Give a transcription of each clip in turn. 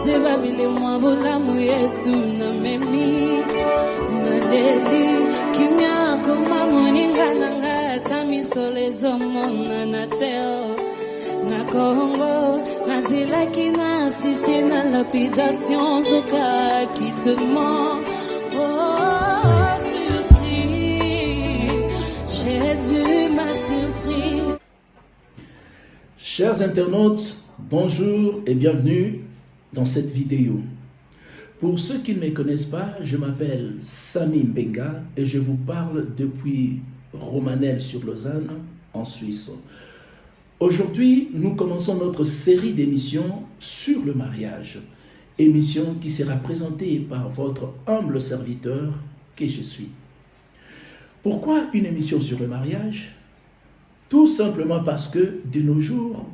sebabili mwa bulamu Yesu na memi na leli kimya koma moninga nanga tamisolezo mona na teo na Congo na zilaki na assisté na lapidation zoka quitement. Oh surpris, Jésus m'a surpris. Chers internautes, bonjour et bienvenue dans cette vidéo. Pour ceux qui ne me connaissent pas, je m'appelle Samy Mbenga et je vous parle depuis Romanel-sur-Lausanne, en Suisse. Aujourd'hui, nous commençons notre série d'émissions sur le mariage, émission qui sera présentée par votre humble serviteur que je suis. Pourquoi une émission sur le mariage? Tout simplement parce que de nos jours,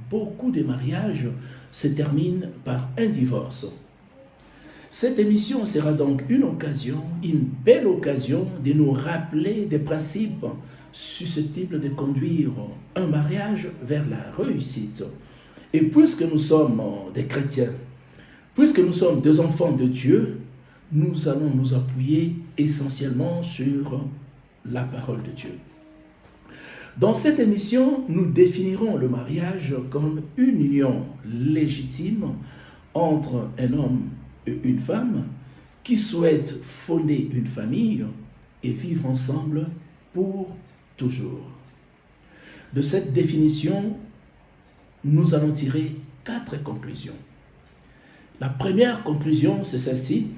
beaucoup de mariages se terminent par un divorce. Cette émission sera donc une belle occasion de nous rappeler des principes susceptibles de conduire un mariage vers la réussite. Et puisque nous sommes des chrétiens, puisque nous sommes des enfants de Dieu, nous allons nous appuyer essentiellement sur la parole de Dieu. Dans cette émission, nous définirons le mariage comme une union légitime entre un homme et une femme qui souhaitent fonder une famille et vivre ensemble pour toujours. De cette définition, nous allons tirer 4 conclusions. La première conclusion, c'est celle-ci.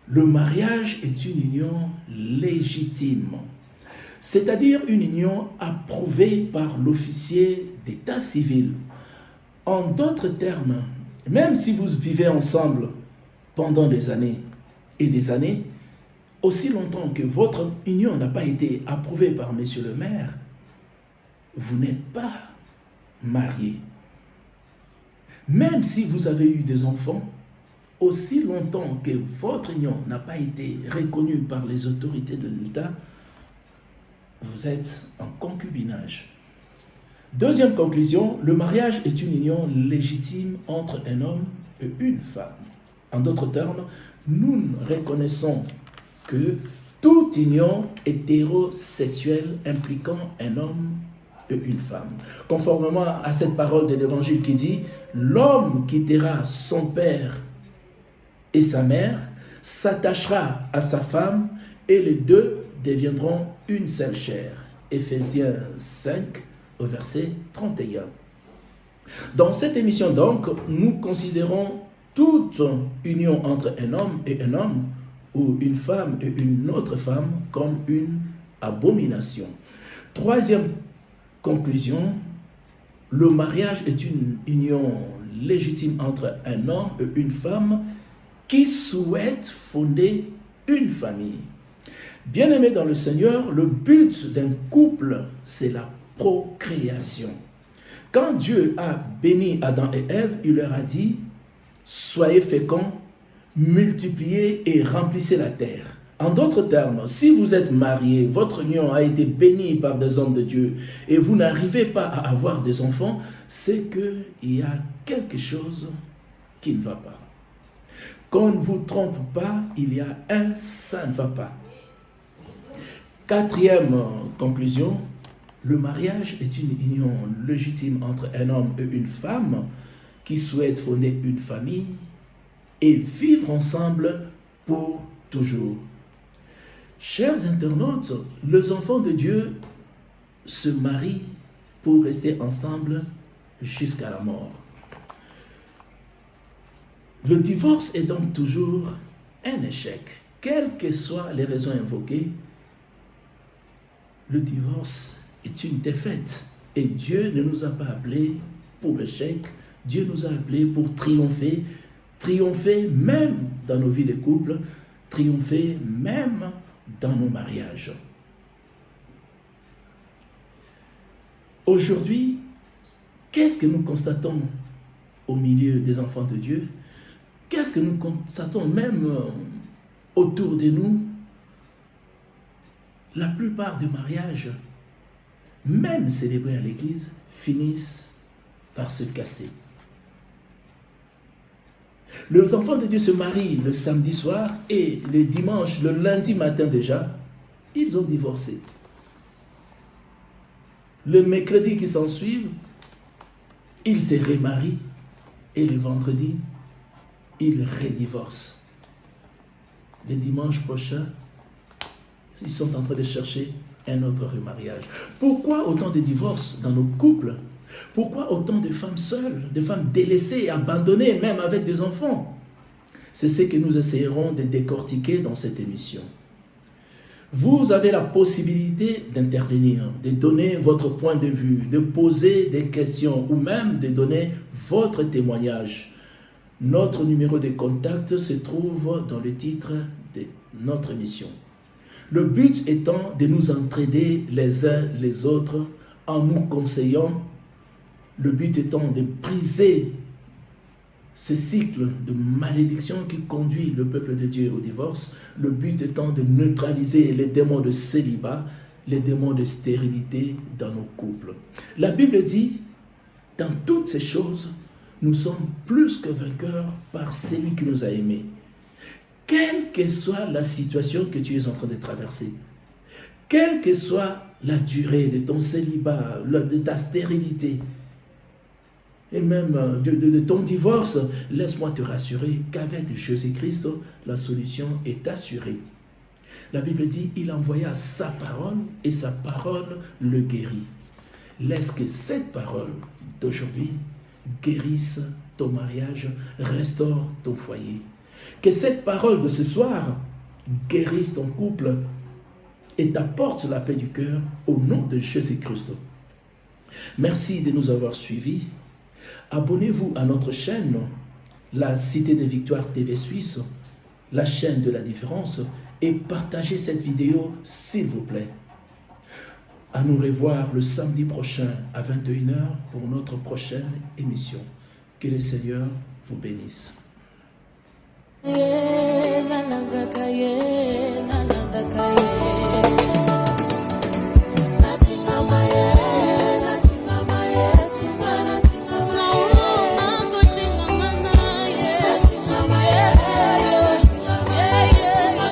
Le mariage est une union légitime, c'est-à-dire une union approuvée par l'officier d'état civil. En d'autres termes, même si vous vivez ensemble pendant des années et des années, aussi longtemps que votre union n'a pas été approuvée par monsieur le maire, vous n'êtes pas marié. Même si vous avez eu des enfants, aussi longtemps que votre union n'a pas été reconnue par les autorités de l'État, vous êtes en concubinage. Deuxième conclusion, le mariage est une union légitime entre un homme et une femme. En d'autres termes, nous reconnaissons que toute union hétérosexuelle impliquant un homme et une femme. Conformément à cette parole de l'Évangile qui dit « L'homme quittera son père et sa mère, s'attachera à sa femme et les deux deviendront une seule chair. » Éphésiens 5, au verset 31. Dans cette émission donc, nous considérons toute union entre un homme et un homme ou une femme et une autre femme comme une abomination. Troisième conclusion, le mariage est une union légitime entre un homme et une femme qui souhaitent fonder une famille. Bien-aimés dans le Seigneur, le but d'un couple, c'est la procréation. Quand Dieu a béni Adam et Ève, il leur a dit « Soyez féconds, multipliez et remplissez la terre ». En d'autres termes, si vous êtes mariés, votre union a été bénie par des hommes de Dieu et vous n'arrivez pas à avoir des enfants, c'est qu'il y a quelque chose qui ne va pas. Qu'on ne vous trompe pas, il y a ça ne va pas. Quatrième conclusion, le mariage est une union légitime entre un homme et une femme qui souhaitent fonder une famille et vivre ensemble pour toujours. Chers internautes, les enfants de Dieu se marient pour rester ensemble jusqu'à la mort. Le divorce est donc toujours un échec. Quelles que soient les raisons invoquées, le divorce est une défaite. Et Dieu ne nous a pas appelés pour l'échec. Dieu nous a appelés pour triompher. Triompher même dans nos vies de couple. Triompher même dans nos mariages. Aujourd'hui, qu'est-ce que nous constatons au milieu des enfants de Dieu? Qu'est-ce que nous constatons même autour de nous? La plupart des mariages, même célébrés à l'église, finissent par se casser. Les enfants de Dieu se marient le samedi soir et le dimanche, le lundi matin déjà, ils ont divorcé. Le mercredi qui s'ensuit, ils se remarient et le vendredi, ils redivorcent. Le dimanche prochain, ils sont en train de chercher un autre remariage. Pourquoi autant de divorces dans nos couples? Pourquoi autant de femmes seules, de femmes délaissées, abandonnées, même avec des enfants? C'est ce que nous essayerons de décortiquer dans cette émission. Vous avez la possibilité d'intervenir, de donner votre point de vue, de poser des questions ou même de donner votre témoignage. Notre numéro de contact se trouve dans le titre de notre émission. Le but étant de nous entraider les uns les autres en nous conseillant. Le but étant de briser ce cycle de malédiction qui conduit le peuple de Dieu au divorce. Le but étant de neutraliser les démons de célibat, les démons de stérilité dans nos couples. La Bible dit, dans toutes ces choses, nous sommes plus que vainqueurs par celui qui nous a aimés. Quelle que soit la situation que tu es en train de traverser, quelle que soit la durée de ton célibat, de ta stérilité, et même de ton divorce, laisse-moi te rassurer qu'avec Jésus-Christ, la solution est assurée. La Bible dit, il envoya sa parole et sa parole le guérit. Laisse que cette parole d'aujourd'hui guérisse ton mariage, restaure ton foyer. Que cette parole de ce soir guérisse ton couple et t'apporte la paix du cœur au nom de Jésus-Christ. Merci de nous avoir suivis. Abonnez-vous à notre chaîne, la Cité des Victoires TV Suisse, la chaîne de la différence, et partagez cette vidéo s'il vous plaît. À nous revoir le samedi prochain à 21h pour notre prochaine émission. Que le Seigneur vous bénisse. Na